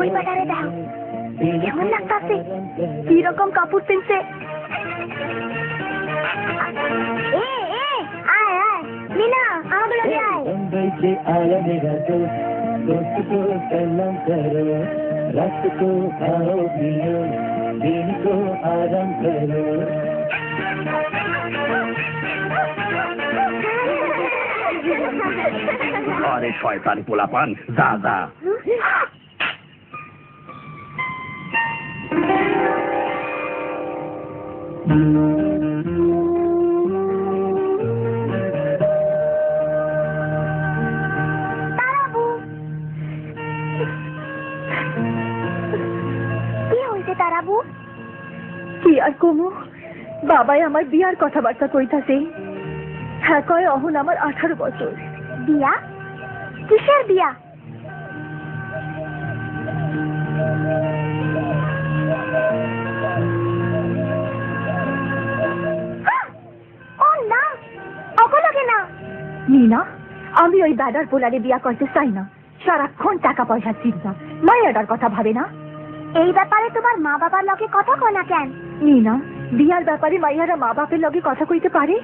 ওই বাজারে দাও কেমন লাগতাছে কিরকম কাপড় পিনছে मीना आग लगे आए बंबई से आया मेरा दोस्त को सलाम करो रात को खाओ पियो दिन को आराम करो अरे शयतान पोलापान जा जा কি আর কমু বাবাই আমার বিয়ার কথাবার্তা কইতাছে হ্যাঁ কয় অহন আমার 18 বছর বিয়া কিসের বিয়া ও না অগলকে না मीना আমি ওই দাদার পোলারে বিয়া করতে চাই না সারাক্ষণ টাকা পয়সা চিন্তা মায়াটার কথা ভাবে না এই ব্যাপারে তোমার মা বাবার লগে কথা কয় না কেন मीना বিয়ার ব্যাপারে মাইয়ারা মা বাপের লগে কথা কইতে পারে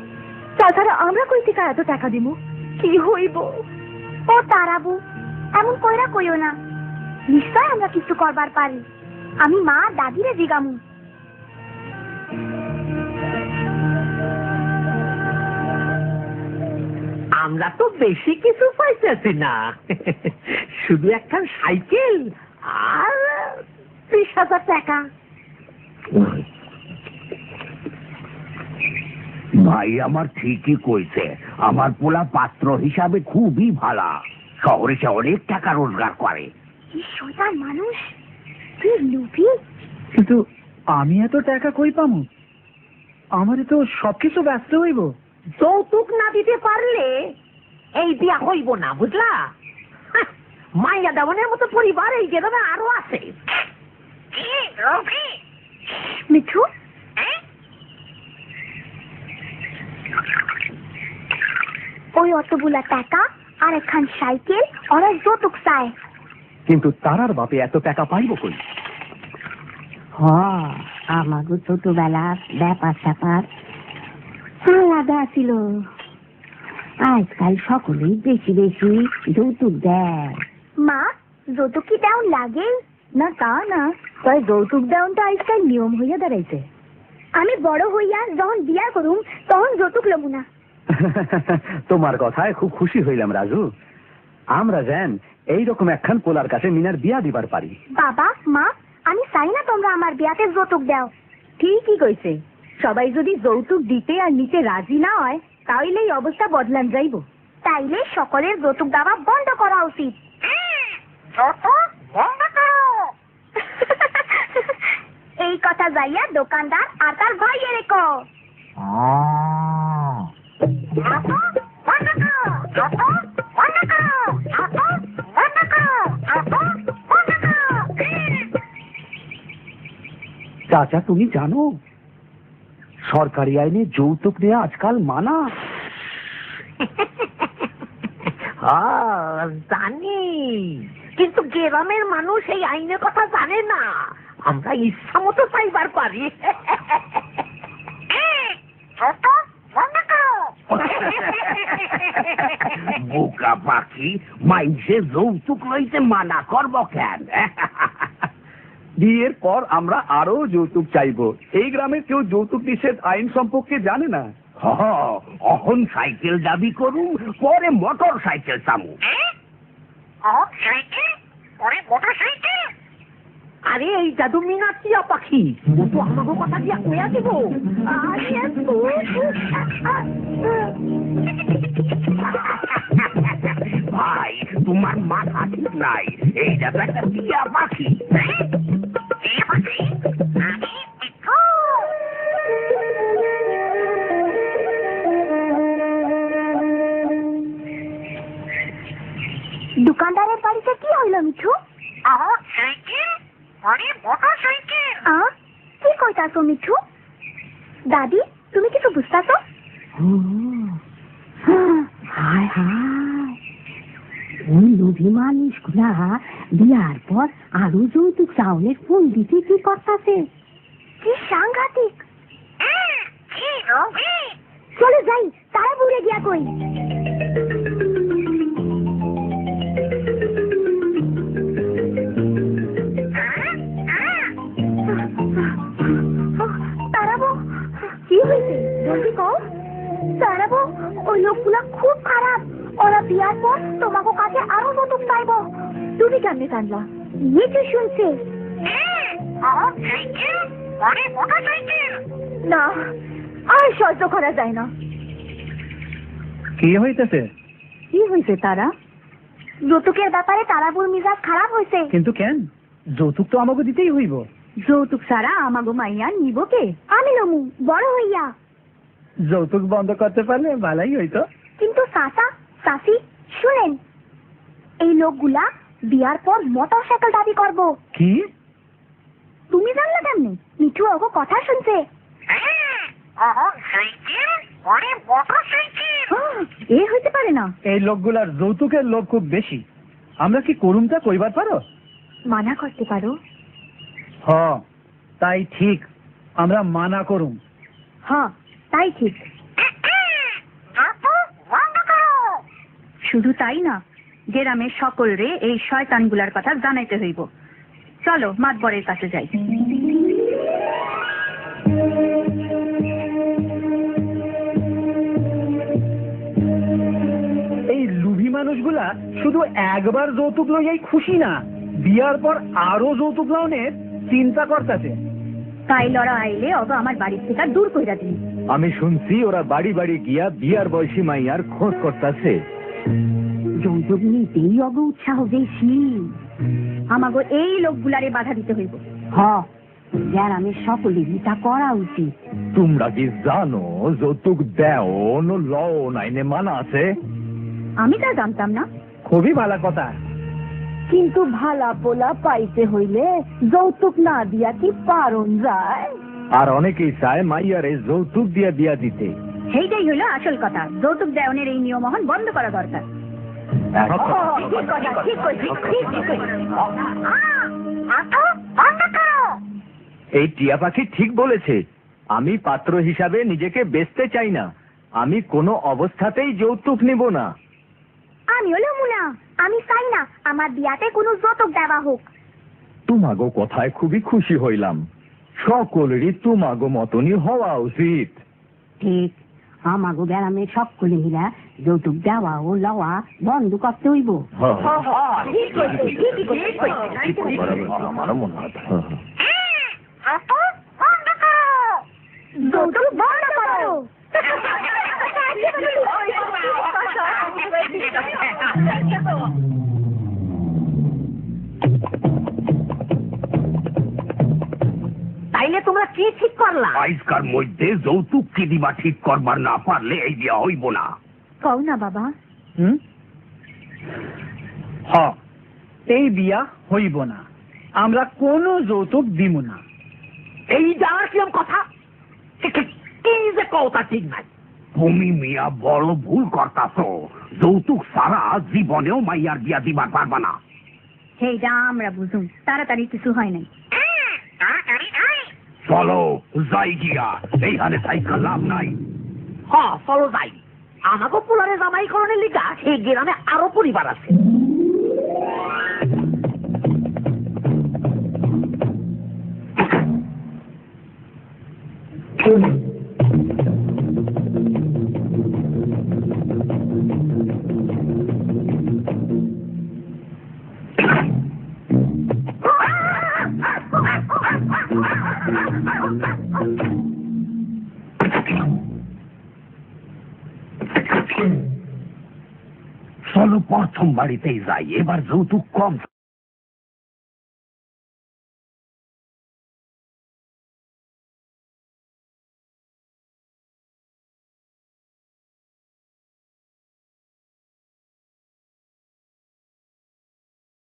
তাছাড়া আমরা কই থেকে এত টাকা দিমু কি হইব ও তারাবু এমন কইরা কইও না নিশ্চয় আমরা কিছু করবার পারি আমি মা দাদিরে জিগামু আমরা তো বেশি কিছু পাইতেছি না শুধু একটা সাইকেল আর 30,000 টাকা ভাই আমার ঠিকই কইছে আমার পোলা পাত্র হিসাবে খুবই ভালো শহরে সে অনেক টাকা রোজগার করে কি শয়তান মানুষ তুই লুবি কিন্তু আমি এত টাকা কই পামু আমারে তো সবকিছু ব্যস্ত হইব যৌতুক না দিতে পারলে এই বিয়া হইব না বুঝলা মাইয়া দেওয়ানের মতো পরিবার এই গ্রামে আরো আছে মিঠু ওই অতগুলা টাকা আর একখান সাইকেল ওরা যৌতুক চায় কিন্তু তারার বাপে এত টাকা পাইব কই আমাকে ছোটবেলার ব্যাপার স্যাপার আলাদা ছিল আজকাল সকলেই বেশি বেশি যৌতুক দেয় মা যৌতুক কি দেওয়ান লাগে না তা না তাই যৌতুক দেওয়ানটা আজকাল নিয়ম হইয়া দাঁড়াইছে আমি বড় হইয়া যখন বিয়া করুম তখন যৌতুক লবো না তোমার কথায় খুব খুশি হইলাম রাজু আমরা জান এইরকম একখান পোলার কাছে মিনার বিয়া দিবার পারি বাবা মা আমি চাই না তোমরা আমার বিয়াতে যৌতুক দাও ঠিকই কইছে সবাই যদি যৌতুক দিতে আর নিতে রাজি না হয় তাহলে এই অবস্থা বদলান যাইব তাইলে সকলের যৌতুক দেওয়া বন্ধ করা উচিত এই কথা যাইয়া দোকানদার আর তার ভাইয়ের রেখো চাচা তুমি জানো সরকারি আইনে যৌতুক নেওয়া আজকাল মানা জানি কিন্তু গ্রামের মানুষ এই আইনের কথা জানে না আমরা ইচ্ছা মতো চাইবার পারি বোকা পাখি মাইসে যৌতুক লইতে মানা করবো কেন বিয়ের পর আমরা আরো যৌতুক চাইবো এই গ্রামের কেউ যৌতুক নিষেধ আইন সম্পর্কে জানে না অহন সাইকেল দাবি করুম পরে মোটর সাইকেল চামু আরে এই জাদু মিনা টিয়া পাখি ও তো আমাকে কথা দিয়া কইয়া দিব ভাই তোমার মাথা ঠিক নাই এইটা তো একটা টিয়া পাখি দোকানদারের বাড়িতে কি হইল মিঠু কি কইতাছো মিঠু দাদি তুমি কিছু বুঝতাছো হায় হায়, ওই লোভী মানুষগুলা বিয়ার পর আরো যৌতুক চাউলের ফুল দিতে কি করতেছে? কি সাংঘাতিক! চলে যাই, তারা বুড়ে গিয়া কই। তারাবো, কি হয়েছে জলদি কও। তারাবো, ওই লোকগুলা খুব খারাপ। ওরা বিয়ার পর তোমাকে কাছে আরো নতুন চাইব। তুমি কেমনে জানলা? নিচে শুনছে। না, আর সহ্য করা যায় না। কি হইতেছে? কি হয়েছে তারা? যৌতুকের ব্যাপারে তারাবুর মিজাজ খারাপ হয়েছে। কিন্তু কেন? যৌতুক তো আমাকে দিতেই হইব। যৌতুক ছাড়া আমাগো মাইয়া নিব কে? আমি নমু, বড় হইয়া। যৌতুক বন্ধ করতে পারলে ভালোই হইতো। কিন্তু চাচা, চাচি, শুনেন, এই লোকগুলা বিয়ার পর মোটরসাইকেল দাবি করব। কি? তুমি জানলে কেমনে? মিঠু ওগো কথা শুনছে। এ হইতে পারে না। এই লোকগুলার যৌতুকের লোভ খুব বেশি। আমরা কি করুম তা কইবার পারো? মানা করতে পারো? হ, তাই ঠিক, আমরা মানা করুম। হ্যাঁ, তাই ঠিক। শুধু তাই না, গ্রামের সকলরে এই শয়তানগুলার কথা জানাইতে হইব। চলো মাতবরের কাছে যাই। এই লুভি মানুষগুলা শুধু একবার যৌতুক লইয়াই খুশি না, বিয়ার পর আরো যৌতুক লওনের চিন্তা করতেছে। তাই লড়া আইলে অব আমার বাড়ির থেকে দূর কইরা দিই। আমি শুনছি ওরা বাড়ি বাড়ি গিয়া বিয়ার বয়সী মাইয়ার খোঁজ করতেছে। যৌতুক নিতেই অগ উৎসাহ বেশি। আমাগো এই লোকগুলারে বাধা দিতে হইব। গ্রামের সকলেরই তা করা উচিত। তোমরা কি জানো যৌতুক দেও লও নাইনে মানা আছে? আমি তা জানতাম না। খুবই ভালো কথা। কিন্তু ভালা পোলা পাইতে হইলে যৌতুক না দিয়া কি পারন যায়? আর অনেকেই চায় মাইয়ারে যৌতুক দিয়া বিয়া দিতে। সেইটাই হইল আসল কথা। যৌতুক দেওয়ানের এই নিয়ম বন্ধ করা দরকার। এই টিয়া পাখি ঠিক বলেছে। আমি পাত্র হিসাবে নিজেকে বেচতে চাই না। আমি কোনো অবস্থাতেই যৌতুক নিব না। আমি হলো মুনা, আমি চাই না আমার বিয়াতে কোনো যৌতুক দেওয়া হোক। তোমাগো কথায় খুবই খুশি হইলাম। সকলেরই তোমাগো মতনই হওয়া উচিত। ঠিক, আমাগো গ্রামের সকলে মিলা যৌতুক দেওয়া ও লওয়া বন্ধ করতে হইব। আমারও মনে হয়। যৌতুক বন্ধ করো। তাইলে তোমরা কি ঠিক করলা? আজকার মধ্যে যৌতুক কি দিবা ঠিক করবার না পারলে এই বিয়া হইব না। কও না বাবা। এই বিয়া হইব না। আমরা কোনো যৌতুক দিব না। এই যাওয়ার কিরম কথা? কি যে কথা ঠিক নাই। তুমি মিয়া বড় ভুল করতাছ। যৌতুক সারা জীবনেও মাইয়ার বিয়া দিবার পারবা না। সেইটা আমরা বুঝুম, তাড়াতাড়ি কিছু হয় নাই। চলো যাই গিয়া, এইখানে সাইকেল লাভ নাই। চলো যাই। আমাকে পোলারে জামাইকরণের লিগা এই গ্রামে আরো পরিবার আছে। চলো প্রথম বাড়িতেই যাই, এবার যৌতুক কম।